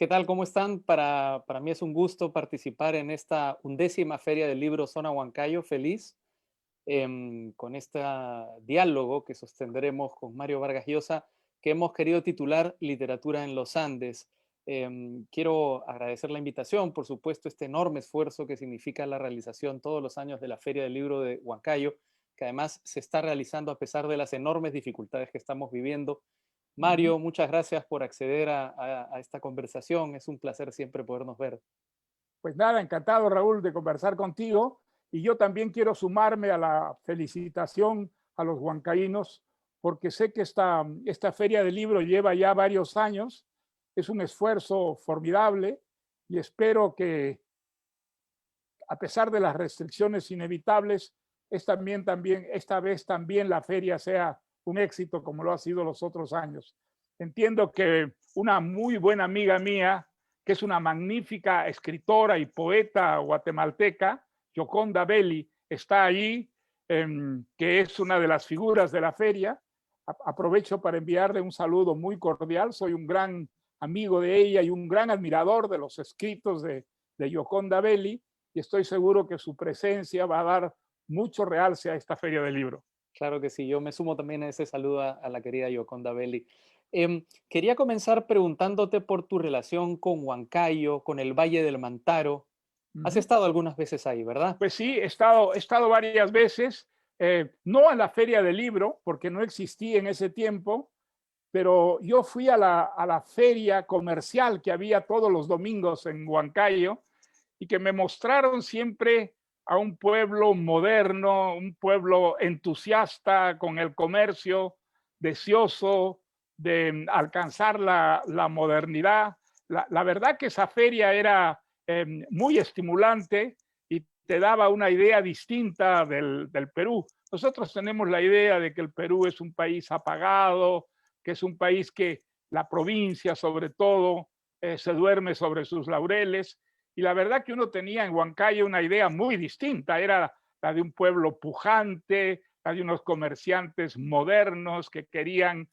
¿Qué tal? ¿Cómo están? Para mí es un gusto participar en esta 11ª Feria del Libro Zona Huancayo. Feliz con este diálogo que sostendremos con Mario Vargas Llosa, que hemos querido titular Literatura en los Andes. Quiero agradecer la invitación, por supuesto, este enorme esfuerzo que significa la realización todos los años de la Feria del Libro de Huancayo, que además se está realizando a pesar de las enormes dificultades que estamos viviendo. Ujú. Mario, muchas gracias por acceder a esta conversación. Es un placer siempre podernos ver. Pues nada, encantado, Raúl, de conversar contigo. Y yo también quiero sumarme a la felicitación a los huancaínos, porque sé que esta feria del libro lleva ya varios años. Es un esfuerzo formidable y espero que, a pesar de las restricciones inevitables, esta vez también la feria sea un éxito como lo ha sido los otros años. Entiendo que una muy buena amiga mía, que es una magnífica escritora y poeta guatemalteca, Yoconda Belli, está allí, que es una de las figuras de la feria. Aprovecho para enviarle un saludo muy cordial. Soy un gran amigo de ella y un gran admirador de los escritos de Yoconda Belli, y estoy seguro que su presencia va a dar mucho realce a esta feria del libro. Claro que sí, yo me sumo también a ese saludo a la querida Yoconda Belli. Quería comenzar preguntándote por tu relación con Huancayo, con el Valle del Mantaro. Has Ujú. estado algunas veces ahí, ¿verdad? Pues sí, he estado varias veces, no a la feria del libro, porque no existía en ese tiempo, pero yo fui a la feria comercial que había todos los domingos en Huancayo y que me mostraron siempre a un pueblo moderno, un pueblo entusiasta con el comercio, deseoso de alcanzar la modernidad. La verdad que esa feria era muy estimulante y te daba una idea distinta del Perú. Nosotros tenemos la idea de que el Perú es un país apagado, que es un país que la provincia sobre todo se duerme sobre sus laureles, y la verdad que uno tenía en Huancayo una idea muy distinta, era la de un pueblo pujante, la de unos comerciantes modernos que querían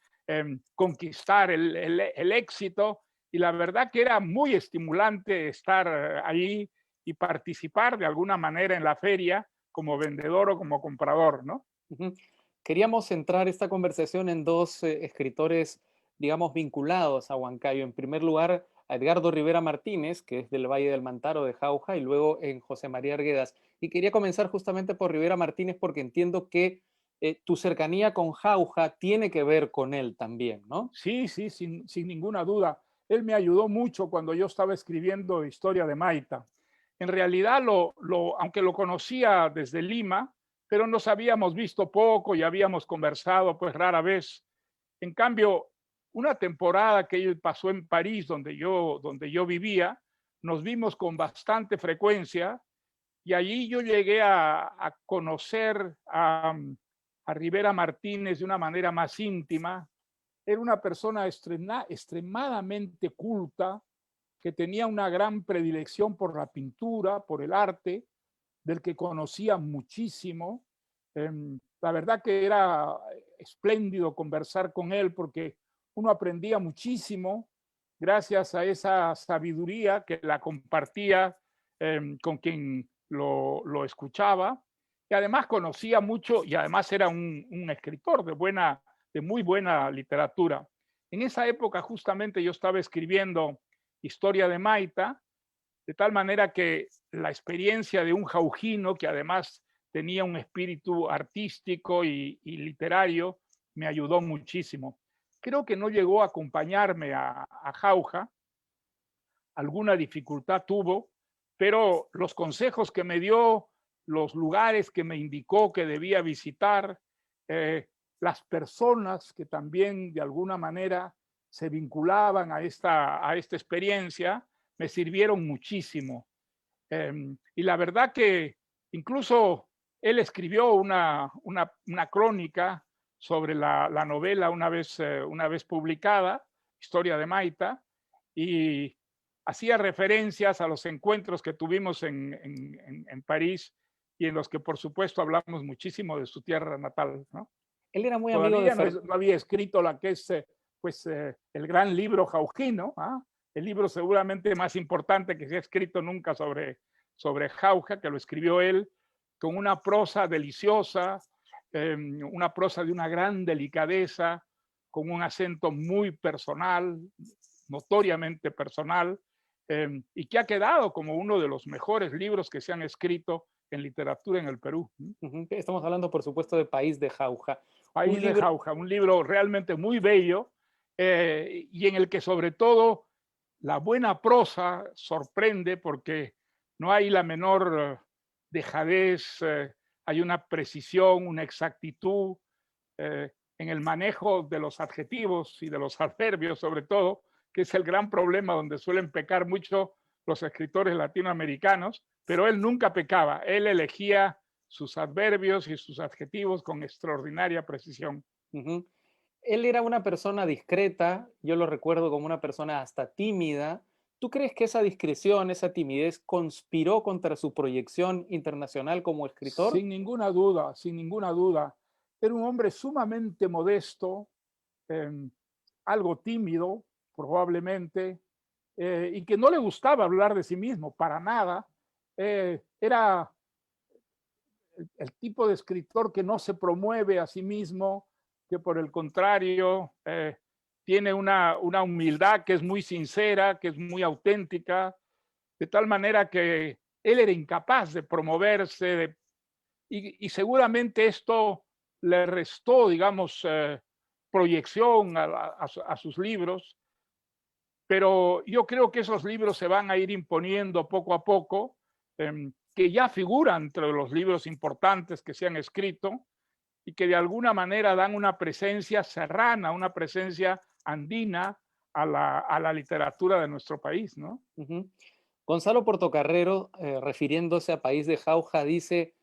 conquistar el éxito, y la verdad que era muy estimulante estar allí y participar de alguna manera en la feria como vendedor o como comprador, ¿no? Ujú. Queríamos centrar esta conversación en dos escritores, digamos, vinculados a Huancayo. En primer lugar, a Edgardo Rivera Martínez, que es del Valle del Mantaro, de Jauja, y luego en José María Arguedas. Y quería comenzar justamente por Rivera Martínez porque entiendo que tu cercanía con Jauja tiene que ver con él también, ¿no? Sí, sí, sin ninguna duda. Él me ayudó mucho cuando yo estaba escribiendo Historia de Maita. En realidad, aunque lo conocía desde Lima, pero nos habíamos visto poco y habíamos conversado pues rara vez. En cambio, una temporada que él pasó en París, donde yo vivía, nos vimos con bastante frecuencia, y allí yo llegué a conocer a Rivera Martínez de una manera más íntima. Era una persona extremadamente culta, que tenía una gran predilección por la pintura, por el arte, del que conocía muchísimo. La verdad que era espléndido conversar con él porque uno aprendía muchísimo gracias a esa sabiduría que la compartía con quien lo escuchaba, y además conocía mucho y además era un escritor de muy buena literatura. En esa época justamente yo estaba escribiendo Historia de Maita, de tal manera que la experiencia de un jaujino que además tenía un espíritu artístico y literario me ayudó muchísimo. Creo que no llegó a acompañarme a Jauja, alguna dificultad tuvo, pero los consejos que me dio, los lugares que me indicó que debía visitar, eh, las personas que también de alguna manera se vinculaban a esta experiencia, me sirvieron muchísimo. Y la verdad que incluso él escribió una crónica sobre la novela una vez publicada, Historia de Maita, y hacía referencias a los encuentros que tuvimos en París, y en los que por supuesto hablamos muchísimo de su tierra natal, ¿no? Él era muy amigo de Todavía no había escrito la que es pues, el gran libro jaujino, ¿ah? el libro seguramente más importante que se ha escrito nunca sobre Jauja, que lo escribió él, con una prosa deliciosa, una prosa de una gran delicadeza, con un acento muy personal, notoriamente personal, y que ha quedado como uno de los mejores libros que se han escrito en literatura en el Perú. Estamos hablando, por supuesto, de País de Jauja. Un País de libro, Jauja, un libro realmente muy bello, y en el que sobre todo la buena prosa sorprende porque no hay la menor dejadez, hay una precisión, una exactitud en el manejo de los adjetivos y de los adverbios sobre todo, que es el gran problema donde suelen pecar mucho los escritores latinoamericanos, pero él nunca pecaba, él elegía sus adverbios y sus adjetivos con extraordinaria precisión. ujú. Él era una persona discreta, yo lo recuerdo como una persona hasta tímida. ¿Tú crees que esa discreción, esa timidez conspiró contra su proyección internacional como escritor? Sin ninguna duda, sin ninguna duda. Era un hombre sumamente modesto, eh, algo tímido probablemente, y que no le gustaba hablar de sí mismo para nada. Era el tipo de escritor que no se promueve a sí mismo, que por el contrario tiene una humildad que es muy sincera, que es muy auténtica, de tal manera que él era incapaz de promoverse, y seguramente esto le restó, digamos, proyección a sus libros, pero yo creo que esos libros se van a ir imponiendo poco a poco, que ya figuran entre los libros importantes que se han escrito y que de alguna manera dan una presencia serrana, una presencia andina a la literatura de nuestro país, ¿no? Ujú. Gonzalo Portocarrero, refiriéndose a País de Jauja, dice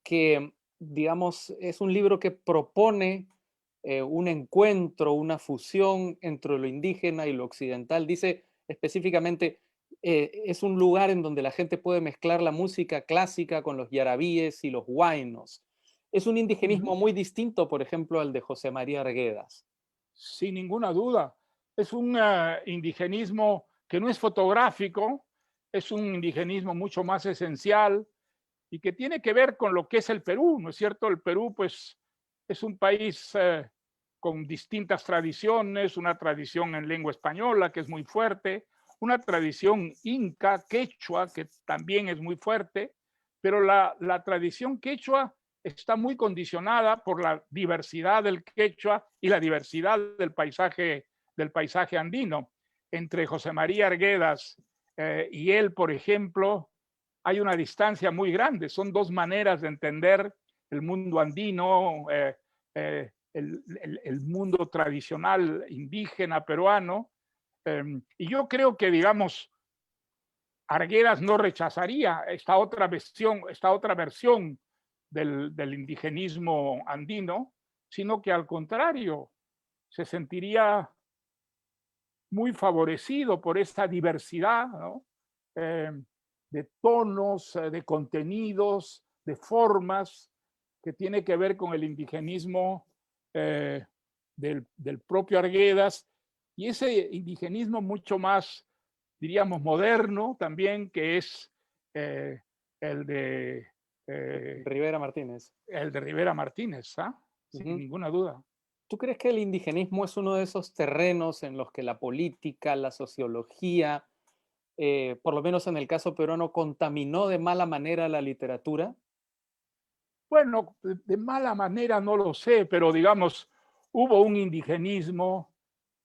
que, digamos, es un libro que propone un encuentro, una fusión entre lo indígena y lo occidental. Dice específicamente, es un lugar en donde la gente puede mezclar la música clásica con los yarabíes y los huaynos. Es un indigenismo Ujú. muy distinto, por ejemplo, al de José María Arguedas. Sin ninguna duda. Es un indigenismo que no es fotográfico, es un indigenismo mucho más esencial y que tiene que ver con lo que es el Perú, ¿no es cierto? El Perú, pues, es un país con distintas tradiciones, una tradición en lengua española que es muy fuerte, una tradición inca, quechua, que también es muy fuerte, pero la tradición quechua está muy condicionada por la diversidad del quechua y la diversidad del paisaje andino. Entre José María Arguedas y él, por ejemplo, hay una distancia muy grande. Son dos maneras de entender el mundo andino, el mundo tradicional indígena peruano. Y yo creo que, digamos, Arguedas no rechazaría esta otra versión del indigenismo andino, sino que al contrario, se sentiría muy favorecido por esta diversidad, ¿no? Eh, de tonos, de contenidos, de formas, que tiene que ver con el indigenismo eh, del propio Arguedas, y ese indigenismo mucho más, diríamos, moderno también, que es eh, el, de, eh, Rivera Martínez. el de Rivera Martínez, ¿ah? Sin Ujú. ninguna duda. ¿Tú crees que el indigenismo es uno de esos terrenos en los que la política, la sociología, por lo menos en el caso peruano, contaminó de mala manera la literatura? Bueno, de mala manera no lo sé, pero digamos, hubo un indigenismo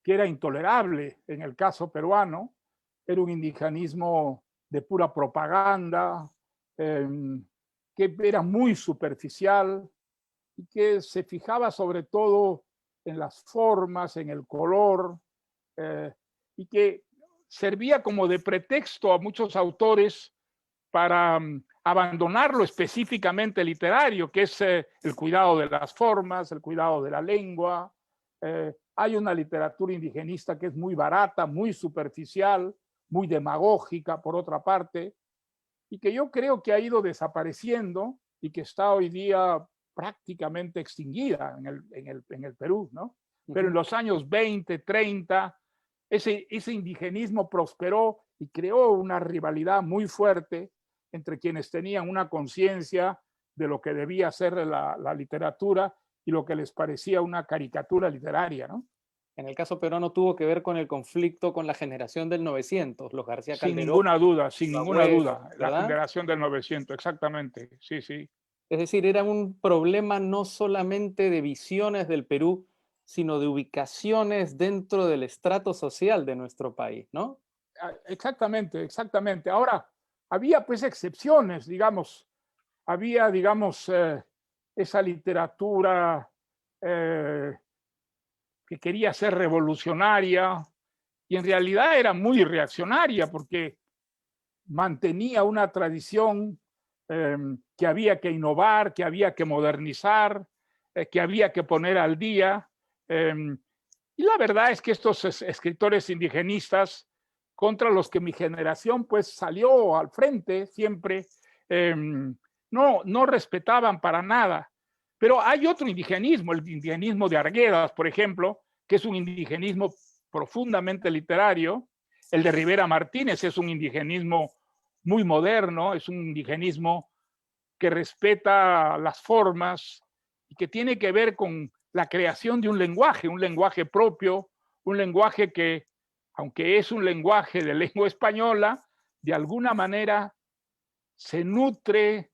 que era intolerable en el caso peruano, era un indigenismo de pura propaganda, eh, que era muy superficial y que se fijaba sobre todo en las formas, en el color, eh, y que servía como de pretexto a muchos autores para abandonar lo específicamente literario, que es el cuidado de las formas, el cuidado de la lengua. Hay una literatura indigenista que es muy barata, muy superficial, muy demagógica, por otra parte, y que yo creo que ha ido desapareciendo y que está hoy día prácticamente extinguida en el Perú, ¿no? Pero en Ujú. los años 20, 30, ese indigenismo prosperó y creó una rivalidad muy fuerte entre quienes tenían una conciencia de lo que debía ser la literatura y lo que les parecía una caricatura literaria, ¿no? En el caso peruano tuvo que ver con el conflicto con la generación del 900, los García Sin Calderón, ninguna duda, sin su ninguna abuelo, duda. La ¿verdad? generación del 900, exactamente. Sí, sí. Es decir, era un problema no solamente de visiones del Perú, sino de ubicaciones dentro del estrato social de nuestro país, ¿no? Exactamente, exactamente. Ahora, había pues excepciones, digamos. Había, digamos, esa literatura eh, que quería ser revolucionaria y en realidad era muy reaccionaria porque mantenía una tradición que había que innovar, que había que modernizar, que había que poner al día. Eh, y la verdad es que estos escritores indigenistas, contra los que mi generación pues salió al frente siempre, no respetaban para nada. Pero hay otro indigenismo, el indigenismo de Arguedas, por ejemplo, que es un indigenismo profundamente literario. El de Rivera Martínez es un indigenismo muy moderno, es un indigenismo que respeta las formas y que tiene que ver con la creación de un lenguaje propio, un lenguaje que, aunque es un lenguaje de lengua española, de alguna manera se nutre,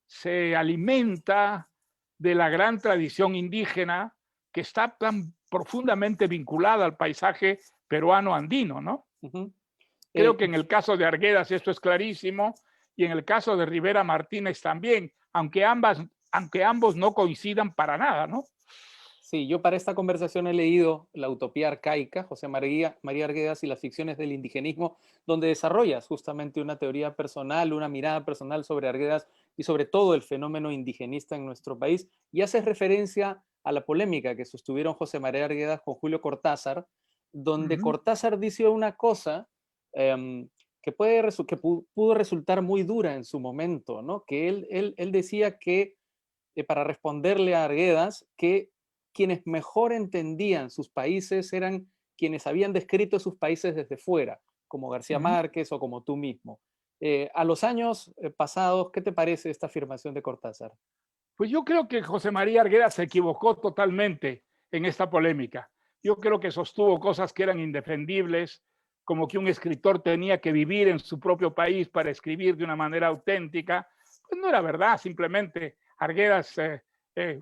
se alimenta de la gran tradición indígena que está tan profundamente vinculada al paisaje peruano andino, ¿no? Ujú. Creo Eh, que en el caso de Arguedas esto es clarísimo y en el caso de Rivera Martínez también, aunque ambos no coincidan para nada, ¿no? sí, yo para esta conversación he leído La Utopía Arcaica, José María Arguedas y las ficciones del indigenismo, donde desarrollas justamente una teoría personal, una mirada personal sobre Arguedas y sobre todo el fenómeno indigenista en nuestro país, y haces referencia a la polémica que sostuvieron José María Arguedas con Julio Cortázar, donde Ujú. Cortázar dice una cosa que, pudo resultar muy dura en su momento, ¿no? Que él decía que, para responderle a Arguedas, que quienes mejor entendían sus países eran quienes habían descrito sus países desde fuera, como García Ujú. Márquez o como tú mismo. A los años pasados, ¿qué te parece esta afirmación de Cortázar? Pues yo creo que José María Arguedas se equivocó totalmente en esta polémica. Yo creo que sostuvo cosas que eran indefendibles, como que un escritor tenía que vivir en su propio país para escribir de una manera auténtica. Pues no era verdad, simplemente Arguedas, eh, eh,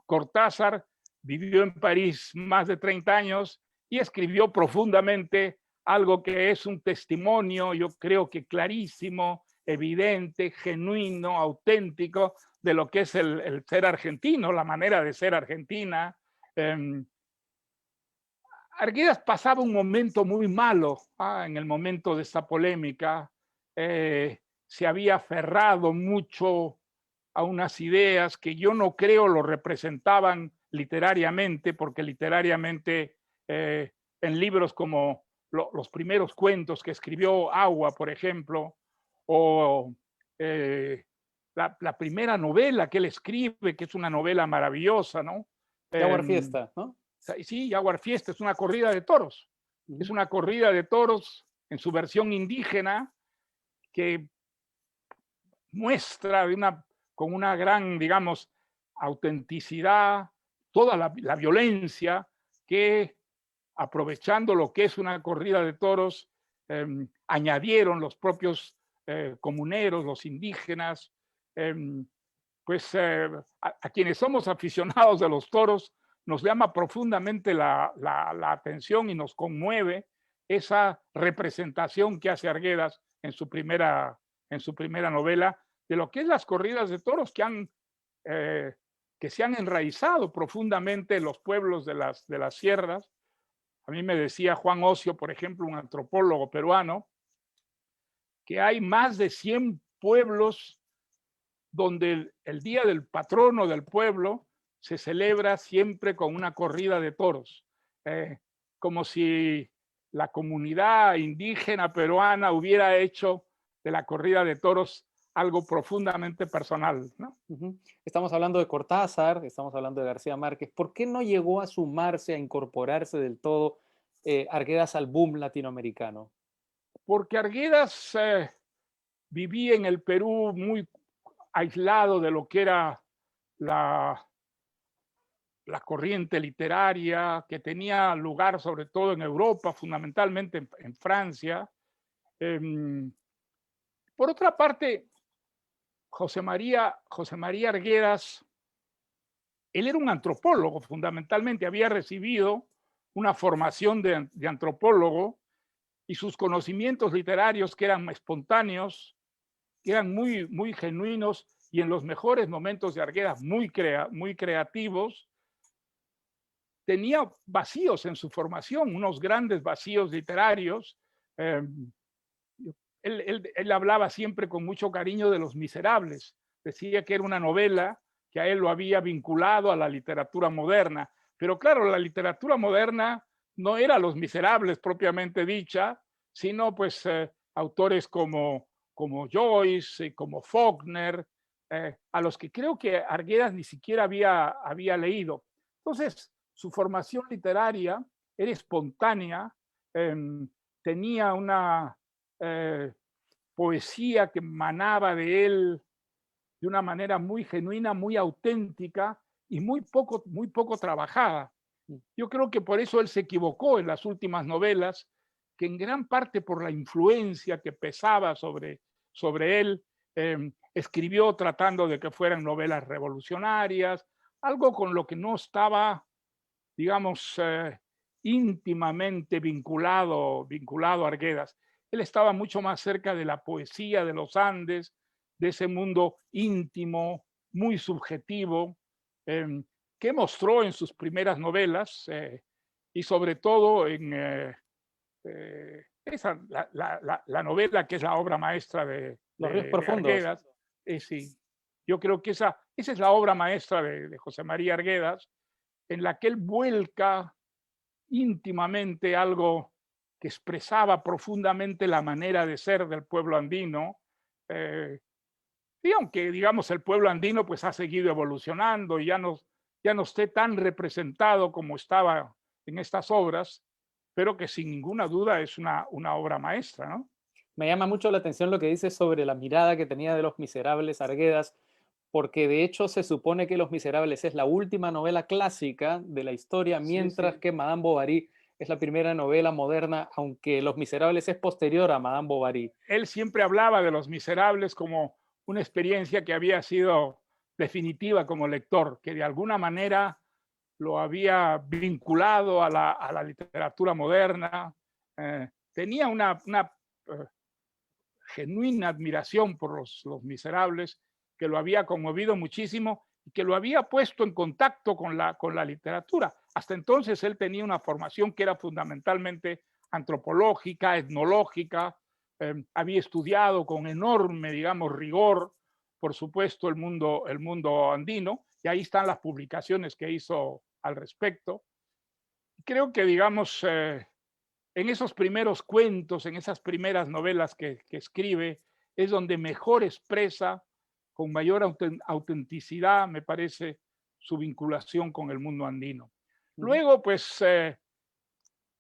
Cortázar vivió en París más de 30 años y escribió profundamente algo que es un testimonio, yo creo que clarísimo, evidente, genuino, auténtico, de lo que es el ser argentino, la manera de ser argentina. Eh, Arguedas pasaba un momento muy malo en el momento de esta polémica. Se había aferrado mucho a unas ideas que yo no creo lo representaban literariamente, porque literariamente en libros como los primeros cuentos que escribió Agua, por ejemplo, o eh, la primera novela que él escribe, que es una novela maravillosa, ¿no? Jaguar Eh, Fiesta, ¿no? sí, Jaguar Fiesta es una corrida de toros. Es Ujú. una corrida de toros en su versión indígena que muestra con una gran, digamos, autenticidad toda la violencia que, aprovechando lo que es una corrida de toros, añadieron los propios comuneros, los indígenas, eh, pues a quienes somos aficionados de los toros, nos llama profundamente la atención y nos conmueve esa representación que hace Arguedas en su primera novela de lo que es las corridas de toros que se han enraizado profundamente en los pueblos de las sierras. A mí me decía Juan Ocio, por ejemplo, un antropólogo peruano, que hay más de 100 pueblos donde el día del patrono del pueblo se celebra siempre con una corrida de toros, como si la comunidad indígena peruana hubiera hecho de la corrida de toros algo profundamente personal, ¿no? Ujú. Estamos hablando de Cortázar, estamos hablando de García Márquez. ¿Por qué no llegó a sumarse, a incorporarse del todo Arguedas al boom latinoamericano? Porque Arguedas vivía en el Perú muy aislado de lo que era la, la corriente literaria, que tenía lugar sobre todo en Europa, fundamentalmente en Francia. Em, por otra parte, José María Arguedas, él era un antropólogo fundamentalmente, había recibido una formación de antropólogo y sus conocimientos literarios, que eran espontáneos, que eran muy genuinos y en los mejores momentos de Arguedas muy creativos, tenía vacíos en su formación, unos grandes vacíos literarios. Eh, él hablaba siempre con mucho cariño de Los Miserables, decía que era una novela que a él lo había vinculado a la literatura moderna, pero claro, la literatura moderna no era Los Miserables propiamente dicha, sino pues autores como Joyce, como Faulkner, a los que creo que Arguedas ni siquiera había leído. Entonces, su formación literaria era espontánea, eh, tenía una poesía que manaba de él de una manera muy genuina, muy auténtica y muy poco trabajada. Yo creo que por eso él se equivocó en las últimas novelas, que en gran parte por la influencia que pesaba sobre él, escribió tratando de que fueran novelas revolucionarias, algo con lo que no estaba, digamos, íntimamente vinculado a Arguedas. Él estaba mucho más cerca de la poesía de los Andes, de ese mundo íntimo, muy subjetivo, eh, que mostró en sus primeras novelas y sobre todo en la novela que es la obra maestra Los ríos de profundos. Arguedas. Sí, yo creo que esa es la obra maestra de José María Arguedas, en la que él vuelca íntimamente algo que expresaba profundamente la manera de ser del pueblo andino. Eh, y aunque, digamos, el pueblo andino pues ha seguido evolucionando y ya no esté tan representado como estaba en estas obras, pero que sin ninguna duda es una obra maestra, ¿no? Me llama mucho la atención lo que dices sobre la mirada que tenía de Los Miserables Arguedas, porque de hecho se supone que Los Miserables es la última novela clásica de la historia, Sí, mientras sí. que Madame Bovary es la primera novela moderna, aunque Los Miserables es posterior a Madame Bovary. Él siempre hablaba de Los Miserables como una experiencia que había sido definitiva como lector, que de alguna manera lo había vinculado a la literatura moderna. Tenía una genuina admiración por los Miserables, que lo había conmovido muchísimo y que lo había puesto en contacto con la literatura. Hasta entonces él tenía una formación que era fundamentalmente antropológica, etnológica, había estudiado con enorme, digamos, rigor, por supuesto, el mundo andino, y ahí están las publicaciones que hizo al respecto. Creo que, digamos, en esos primeros cuentos, en esas primeras novelas que escribe, es donde mejor expresa, con mayor autenticidad, me parece, su vinculación con el mundo andino. Ujú. Luego, pues,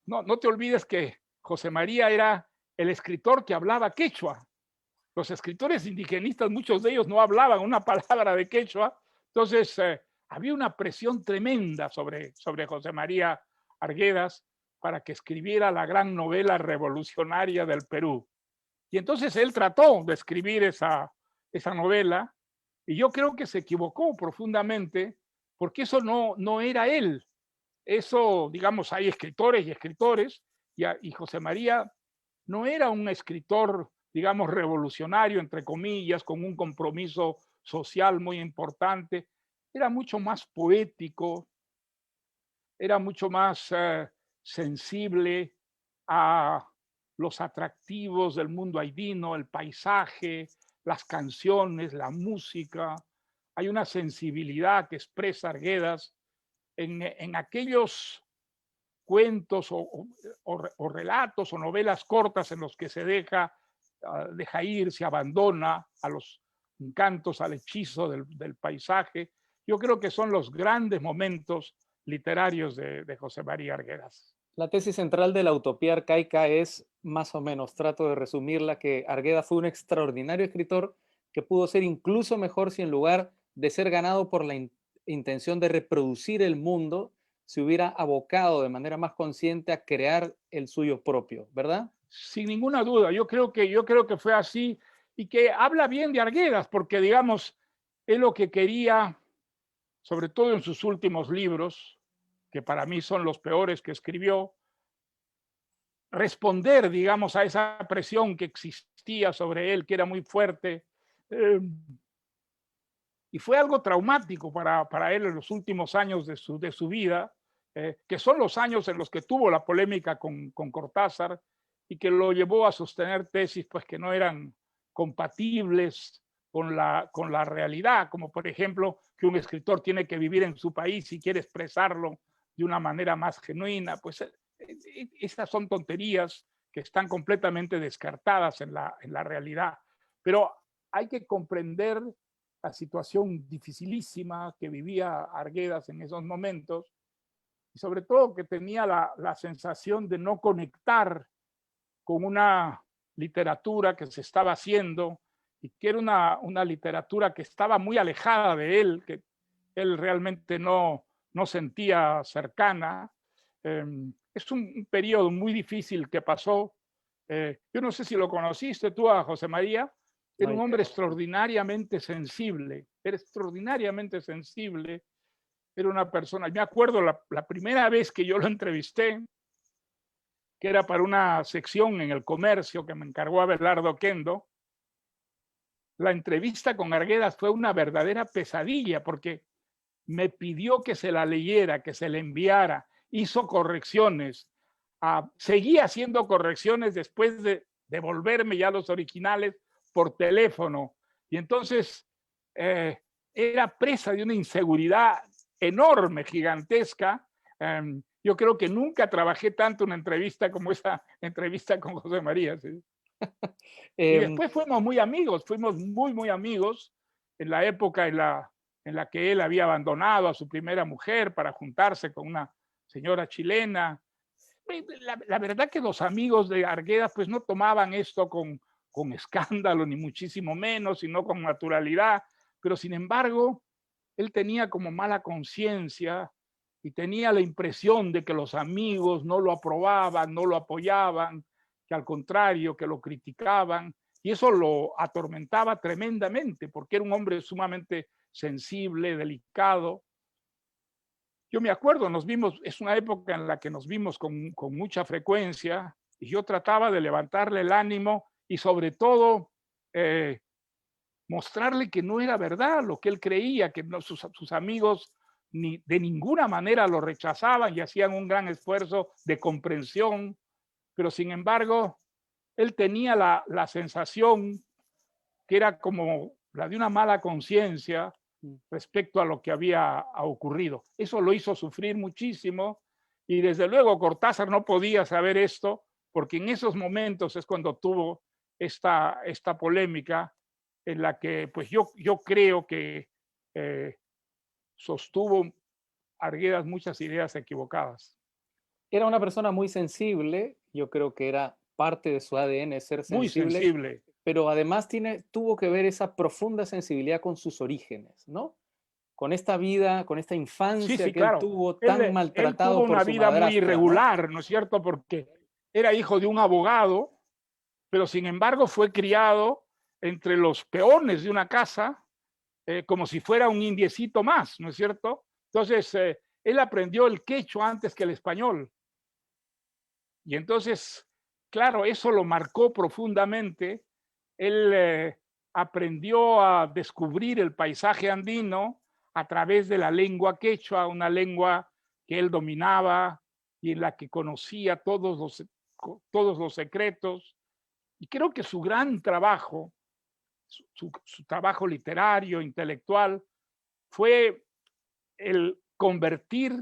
no te olvides que José María era el escritor que hablaba quechua. Los escritores indigenistas, muchos de ellos no hablaban una palabra de quechua, entonces había una presión tremenda sobre José María Arguedas para que escribiera la gran novela revolucionaria del Perú. Y entonces él trató de escribir esa novela y yo creo que se equivocó profundamente porque eso no era él. Eso, digamos, hay escritores y escritores y José María no era un escritor, digamos, revolucionario, entre comillas, con un compromiso social muy importante. Era mucho más poético, era mucho más sensible a los atractivos del mundo haitiano, el paisaje, las canciones, la música. Hay una sensibilidad que expresa Arguedas en aquellos cuentos o relatos o novelas cortas en los que se deja ir, se abandona a los encantos, al hechizo del paisaje. Yo creo que son los grandes momentos literarios de José María Arguedas. La tesis central de la utopía arcaica es, más o menos, trato de resumirla, que Arguedas fue un extraordinario escritor que pudo ser incluso mejor si en lugar de ser ganado por la intención de reproducir el mundo, se hubiera abocado de manera más consciente a crear el suyo propio, ¿verdad? Sin ninguna duda, yo creo que fue así y que habla bien de Arguedas, porque digamos, él lo que quería, sobre todo en sus últimos libros, que para mí son los peores que escribió, responder, digamos, a esa presión que existía sobre él, que era muy fuerte. Eh, y fue algo traumático para él en los últimos años de su vida, que son los años en los que tuvo la polémica con Cortázar y que lo llevó a sostener tesis pues, que no eran compatibles con la realidad, como por ejemplo que un escritor tiene que vivir en su país y quiere expresarlo de una manera más genuina, pues estas son tonterías que están completamente descartadas en la realidad. Pero hay que comprender la situación dificilísima que vivía Arguedas en esos momentos y sobre todo que tenía la sensación de no conectar con una literatura que se estaba haciendo y que era una literatura que estaba muy alejada de él, que él realmente no sentía cercana. Es un periodo muy difícil que pasó. Yo no sé si lo conociste tú a José María, No era un hay hombre tema. extraordinariamente sensible, era extraordinariamente sensible, era una persona, me acuerdo la primera vez que yo lo entrevisté, que era para una sección en El Comercio que me encargó Abelardo Kendo. La entrevista con Arguedas fue una verdadera pesadilla porque me pidió que se la leyera, que se la enviara, hizo correcciones, seguía haciendo correcciones después de devolverme ya los originales por teléfono. Y entonces era presa de una inseguridad enorme, gigantesca. Yo creo que nunca trabajé tanto una entrevista como esa entrevista con José María. ¿Sí? Y Em, después fuimos muy amigos, fuimos muy amigos en la época en la que él había abandonado a su primera mujer para juntarse con una señora chilena. La verdad que los amigos de Arguedas pues no tomaban esto con escándalo, ni muchísimo menos, sino con naturalidad, pero sin embargo, él tenía como mala conciencia y tenía la impresión de que los amigos no lo aprobaban, no lo apoyaban, que al contrario, que lo criticaban, y eso lo atormentaba tremendamente, porque era un hombre sumamente sensible, delicado. Yo me acuerdo, nos vimos, es una época en la que nos vimos con mucha frecuencia, y yo trataba de levantarle el ánimo y sobre todo mostrarle que no era verdad lo que él creía, que no, sus amigos ni de ninguna manera lo rechazaban y hacían un gran esfuerzo de comprensión, pero sin embargo, él tenía la sensación que era como la de una mala conciencia respecto a lo que había ocurrido. Eso lo hizo sufrir muchísimo y desde luego Cortázar no podía saber esto porque en esos momentos es cuando tuvo esta polémica en la que pues yo creo que eh, sostuvo Arguedas muchas ideas equivocadas. Era una persona muy sensible, yo creo que era parte de su ADN ser Muy sensible, sensible. pero además tuvo que ver esa profunda sensibilidad con sus orígenes, ¿no? Con esta vida, con esta Sí, infancia sí, que él claro. tuvo tan Él tuvo maltratado por una su vida muy madrastra, ¿no? irregular, ¿no es cierto? Porque era hijo de un abogado, pero sin embargo fue criado entre los peones de una casa, como si fuera un indiecito más, ¿no es cierto? Entonces, él aprendió el quechua antes que el español. Y entonces, claro, eso lo marcó profundamente. Él aprendió a descubrir el paisaje andino a través de la lengua quechua, una lengua que él dominaba y en la que conocía todos los secretos. Y creo que su gran trabajo, su trabajo literario, intelectual, fue el convertir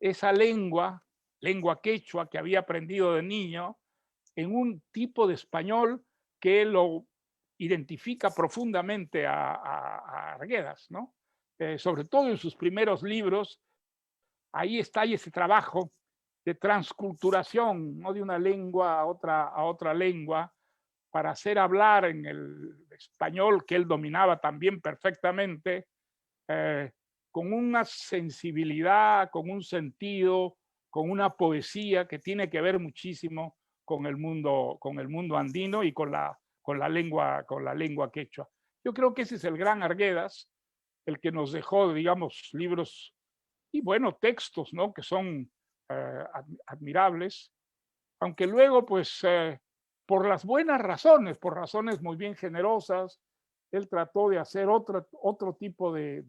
esa lengua quechua que había aprendido de niño, en un tipo de español que lo identifica profundamente a Arguedas, ¿no? Sobre todo en sus primeros libros, ahí está ese trabajo de transculturación, ¿no? De una lengua a otra lengua, para hacer hablar en el español que él dominaba también perfectamente, eh, con una sensibilidad, con un sentido, con una poesía que tiene que ver muchísimo con el mundo andino y con la lengua quechua. Yo creo que ese es el gran Arguedas, el que nos dejó, digamos, libros y, bueno, textos, ¿no? Que son admirables, aunque luego, pues, por las buenas razones, por razones muy bien generosas, él trató de hacer otro tipo de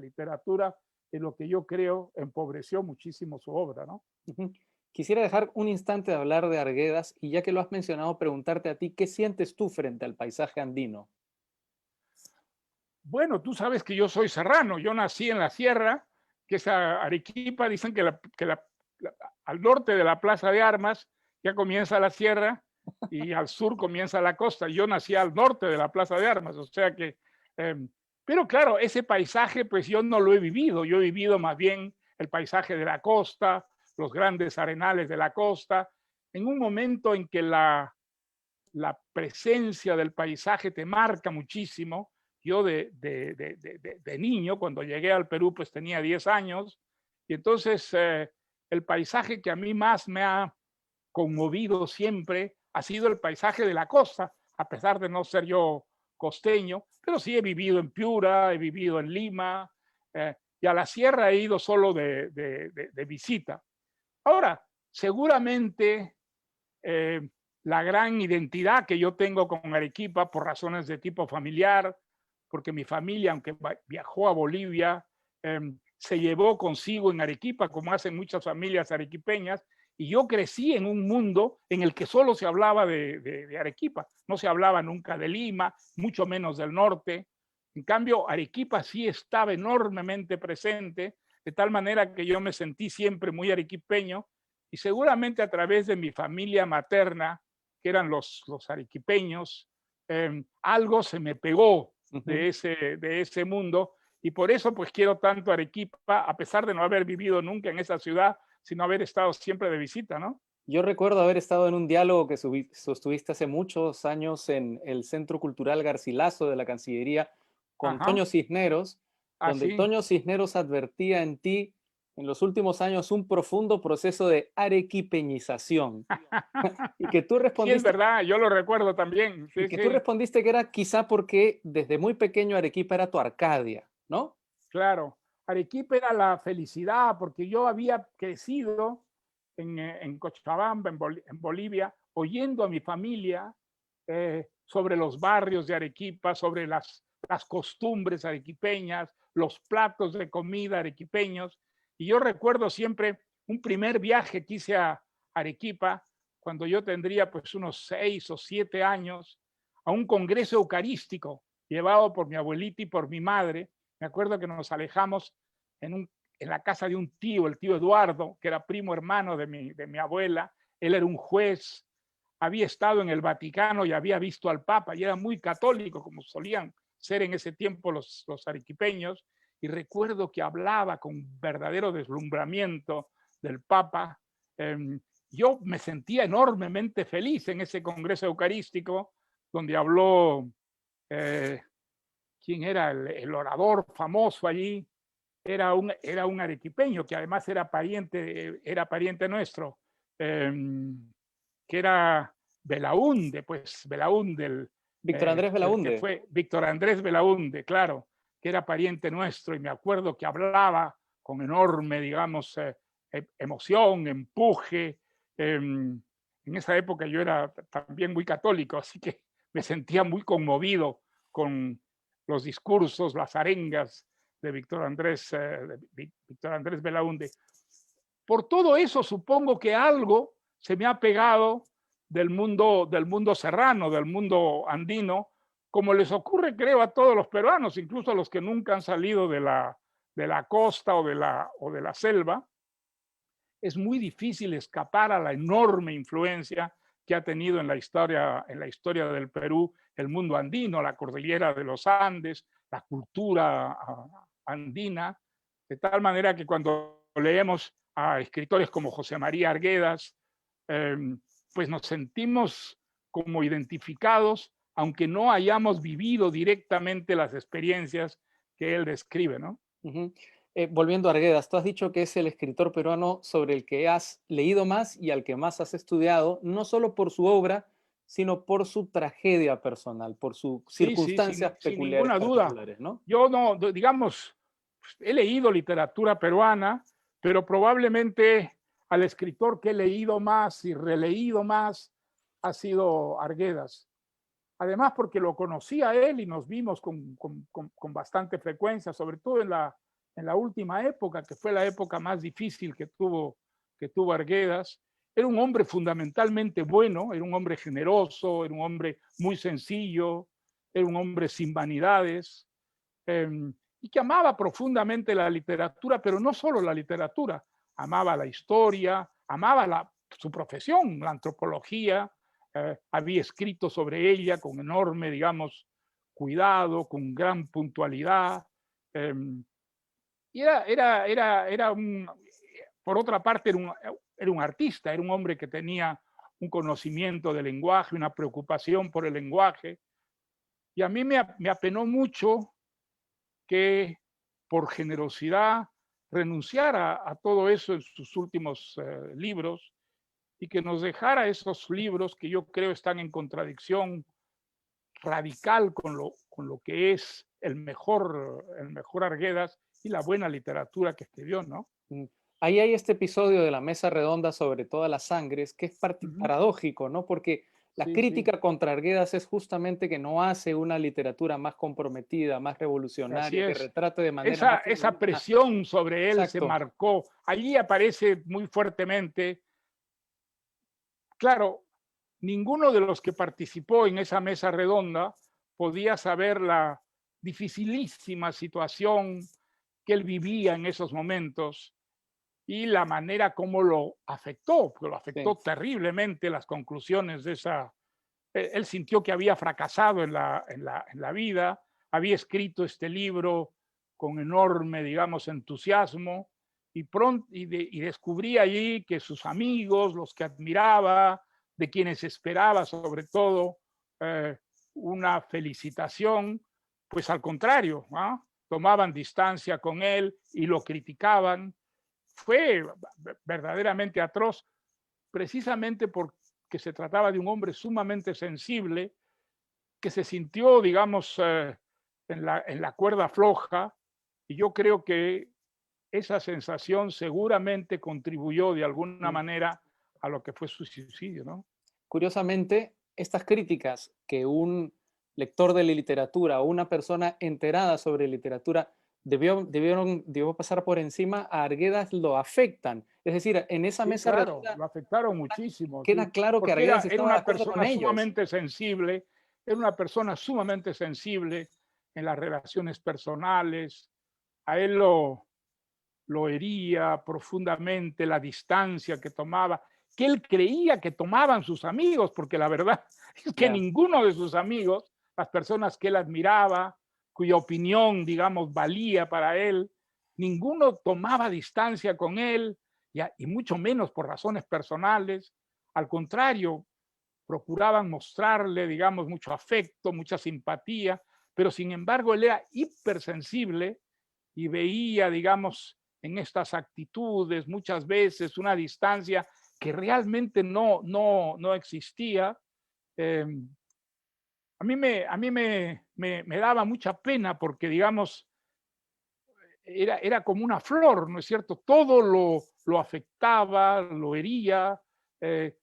literatura, en lo que yo creo empobreció muchísimo su obra, ¿no? Ujú. Quisiera dejar un instante de hablar de Arguedas y ya que lo has mencionado, preguntarte a ti, ¿qué sientes tú frente al paisaje andino? Bueno, tú sabes que yo soy serrano, yo nací en la sierra, que es Arequipa, dicen que, al norte de la Plaza de Armas ya comienza la sierra y al sur comienza la costa. Yo nací al norte de la Plaza de Armas, o sea que, eh, pero claro, ese paisaje pues yo no lo he vivido, yo he vivido más bien el paisaje de la costa, los grandes arenales de la costa, en un momento en que la presencia del paisaje te marca muchísimo. Yo de niño, cuando llegué al Perú, pues tenía 10 años, y entonces el paisaje que a mí más me ha conmovido siempre ha sido el paisaje de la costa, a pesar de no ser yo costeño, pero sí he vivido en Piura, he vivido en Lima, y a la sierra he ido solo de visita. Ahora, seguramente eh, la gran identidad que yo tengo con Arequipa por razones de tipo familiar, porque mi familia, aunque viajó a Bolivia, se llevó consigo en Arequipa, como hacen muchas familias arequipeñas, y yo crecí en un mundo en el que solo se hablaba de Arequipa, no se hablaba nunca de Lima, mucho menos del norte. En cambio, Arequipa sí estaba enormemente presente, de tal manera que yo me sentí siempre muy arequipeño, y seguramente a través de mi familia materna, que eran los arequipeños, algo se me pegó Ujú. de ese mundo, y por eso pues quiero tanto Arequipa, a pesar de no haber vivido nunca en esa ciudad, sino haber estado siempre de visita, ¿no? Yo recuerdo haber estado en un diálogo que sostuviste hace muchos años en el Centro Cultural Garcilaso de la Cancillería con Ajá, Toño Cisneros, donde así. Toño Cisneros advertía en ti en los últimos años un profundo proceso de arequipeñización y que tú Sí, es respondiste verdad, yo lo recuerdo también, y sí, que tú sí, respondiste que era quizá porque desde muy pequeño Arequipa era tu Arcadia, ¿no? claro. Arequipa era la felicidad, porque yo había crecido en Cochabamba, en Bolivia, oyendo a mi familia sobre los barrios de Arequipa, sobre las costumbres arequipeñas, los platos de comida arequipeños. Y yo recuerdo siempre un primer viaje que hice a Arequipa, cuando yo tendría pues unos 6 o 7 años, a un congreso eucarístico llevado por mi abuelita y por mi madre. Me acuerdo que nos alejamos en la casa de un tío, el tío Eduardo, que era primo hermano de mi abuela. Él era un juez, había estado en el Vaticano y había visto al Papa y era muy católico, como solían ser en ese tiempo los arequipeños. Y recuerdo que hablaba con verdadero deslumbramiento del Papa. Yo me sentía enormemente feliz en ese congreso eucarístico donde habló, eh, ¿quién era el orador famoso allí? Era un arequipeño que además era pariente nuestro, eh, que era Belaúnde, pues Belaúnde, Víctor Andrés el que Belaúnde. fue Víctor Andrés Belaúnde, claro, que era pariente nuestro, y me acuerdo que hablaba con enorme, digamos, emoción, empuje. En esa época yo era también muy católico, así que me sentía muy conmovido con los discursos, las arengas de Víctor Andrés Belaúnde. Por todo eso, supongo que algo se me ha pegado del mundo serrano, del mundo andino, como les ocurre, creo, a todos los peruanos, incluso a los que nunca han salido de la costa o de la selva. Es muy difícil escapar a la enorme influencia que ha tenido en la historia del Perú el mundo andino, la cordillera de los Andes, la cultura andina, de tal manera que cuando leemos a escritores como José María Arguedas, pues nos sentimos como identificados, aunque no hayamos vivido directamente las experiencias que él describe, ¿no? Ujú. Volviendo a Arguedas, tú has dicho que es el escritor peruano sobre el que has leído más y al que más has estudiado, no solo por su obra, sino por su tragedia personal, por sus Sí, sí, circunstancias sin peculiares, ninguna duda. particulares, ¿no? Yo no, digamos, he leído literatura peruana, pero probablemente al escritor que he leído más y releído más ha sido Arguedas. Además, porque lo conocí a él y nos vimos con bastante frecuencia, sobre todo en la última época, que fue la época más difícil que tuvo Arguedas. Era un hombre fundamentalmente bueno, era un hombre generoso, era un hombre muy sencillo, era un hombre sin vanidades, eh, y que amaba profundamente la literatura, pero no solo la literatura, amaba la historia, amaba su profesión, la antropología, había escrito sobre ella con enorme, digamos, cuidado, con gran puntualidad. Eh, y por otra parte, era un artista, era un hombre que tenía un conocimiento del lenguaje, una preocupación por el lenguaje. Y a mí me apenó mucho que por generosidad renunciara a todo eso en sus últimos libros y que nos dejara esos libros que yo creo están en contradicción radical con lo que es el mejor Arguedas y la buena literatura que escribió, ¿no? Mm. Ahí hay este episodio de la mesa redonda sobre todas las sangres, que es Uh -huh. paradójico, ¿no? Porque la Sí, sí. crítica contra Arguedas es justamente que no hace una literatura más comprometida, más Así revolucionaria, que es. retrate de manera más Esa femenina. presión sobre él se Exacto. marcó. Allí aparece muy fuertemente. Claro, ninguno de los que participó en esa mesa redonda podía saber la dificilísima situación que él vivía en esos momentos y la manera como lo afectó, porque lo Sí. afectó terriblemente las conclusiones de esa. Él sintió que había fracasado en la vida, había escrito este libro con enorme, digamos, entusiasmo y, pronto, y descubrí allí que sus amigos, los que admiraba, de quienes esperaba sobre todo eh, una felicitación, pues al contrario, ¿no? Tomaban distancia con él y lo criticaban. Fue verdaderamente atroz, precisamente porque se trataba de un hombre sumamente sensible que se sintió, digamos, en la cuerda floja, y yo creo que esa sensación seguramente contribuyó de alguna Mm. manera a lo que fue su suicidio, ¿no? Curiosamente, estas críticas que un lector de la literatura o una persona enterada sobre literatura debió pasar por encima, a Arguedas lo afectan. Es decir, en esa Sí, mesa claro, redonda lo afectaron muchísimo, queda sí, claro que porque Arguedas era estaba de una acuerdo con persona ellos. sumamente sensible, era una persona sumamente sensible en las relaciones personales, a él lo hería profundamente la distancia que tomaba, que él creía que tomaban sus amigos, porque la verdad es que Ya. ninguno de sus amigos, las personas que él admiraba, cuya opinión, digamos, valía para él, ninguno tomaba distancia con él, y mucho menos por razones personales. Al contrario, procuraban mostrarle, digamos, mucho afecto, mucha simpatía, pero sin embargo él era hipersensible y veía, digamos, en estas actitudes muchas veces una distancia que realmente no existía. Eh, me daba mucha pena porque, digamos, era como una flor, ¿no es cierto? Todo lo afectaba, lo hería,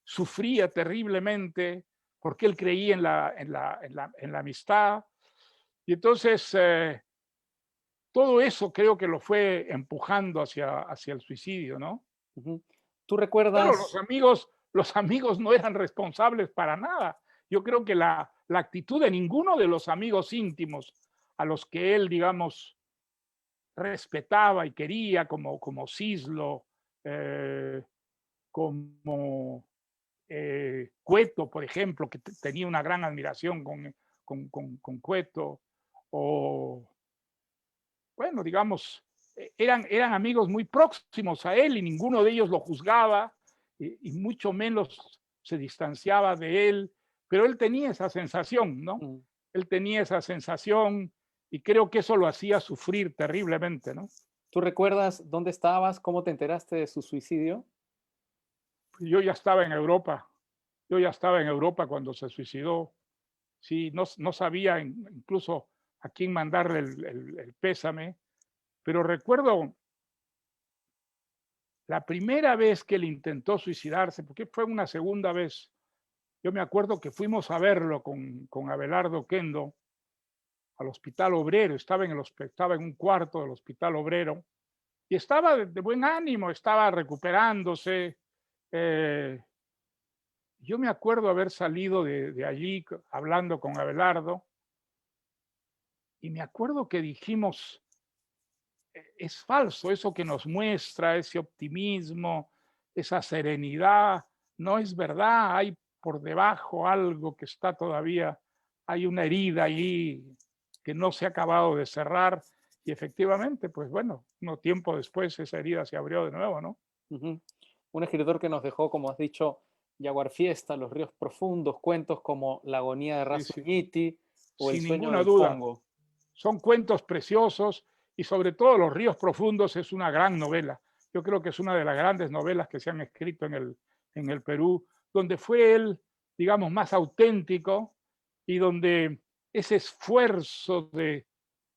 sufría terriblemente porque él creía en la amistad. Y entonces, todo eso creo que lo fue empujando hacia el suicidio, ¿no? Ujú. ¿Tú Claro, recuerdas? los amigos no eran responsables para nada. Yo creo que la actitud de ninguno de los amigos íntimos a los que él, digamos, respetaba y quería, como Cislo, eh, como Cueto, por ejemplo, que tenía una gran admiración con Cueto, o bueno, digamos, eran amigos muy próximos a él y ninguno de ellos lo juzgaba y mucho menos se distanciaba de él, pero él tenía esa sensación, ¿no? Mm. Él tenía esa sensación y creo que eso lo hacía sufrir terriblemente, ¿no? ¿Tú recuerdas dónde estabas? ¿Cómo te enteraste de su suicidio? Yo ya estaba en Europa, yo ya estaba en Europa cuando se suicidó. Sí, no sabía incluso a quién mandarle el pésame, pero recuerdo la primera vez que él intentó suicidarse, porque fue una segunda vez. Yo me acuerdo que fuimos a verlo con Abelardo Kendo al Hospital Obrero, estaba en un cuarto del Hospital Obrero y estaba de buen ánimo, estaba recuperándose. eh, yo me acuerdo haber salido de allí hablando con Abelardo y me acuerdo que dijimos, es falso eso que nos muestra, ese optimismo, esa serenidad, no es verdad, hay por debajo algo que está todavía, hay una herida allí que no se ha acabado de cerrar y efectivamente, pues bueno, no tiempo después esa herida se abrió de nuevo, ¿no? Ujú. Un escritor que nos dejó, como has dicho, Yaguar Fiesta, Los ríos profundos, cuentos como La agonía de Sí, sí, Rasuñiti o El sin sueño ninguna del duda, Congo. son cuentos preciosos y sobre todo Los ríos profundos es una gran novela. Yo creo que es una de las grandes novelas que se han escrito en el Perú, donde fue él, digamos, más auténtico y donde ese esfuerzo de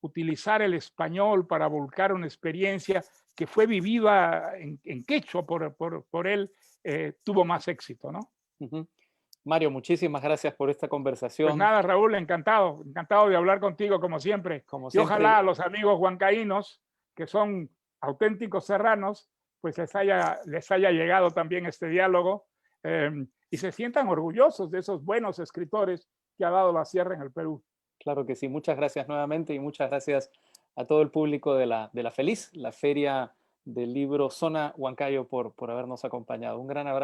utilizar el español para volcar una experiencia que fue vivida en quechua por él, tuvo más éxito, ¿no? Ujú. Mario, muchísimas gracias por esta Pues conversación. nada, Raúl, encantado, encantado de hablar contigo como siempre. Como Y ojalá siempre, a los amigos huancaínos, que son auténticos serranos, pues les haya llegado también este diálogo y se sientan orgullosos de esos buenos escritores que ha dado la sierra en el Perú. claro que sí. Muchas gracias nuevamente y muchas gracias a todo el público de la Feliz, la feria del libro Zona Huancayo, por habernos acompañado. Un gran abrazo.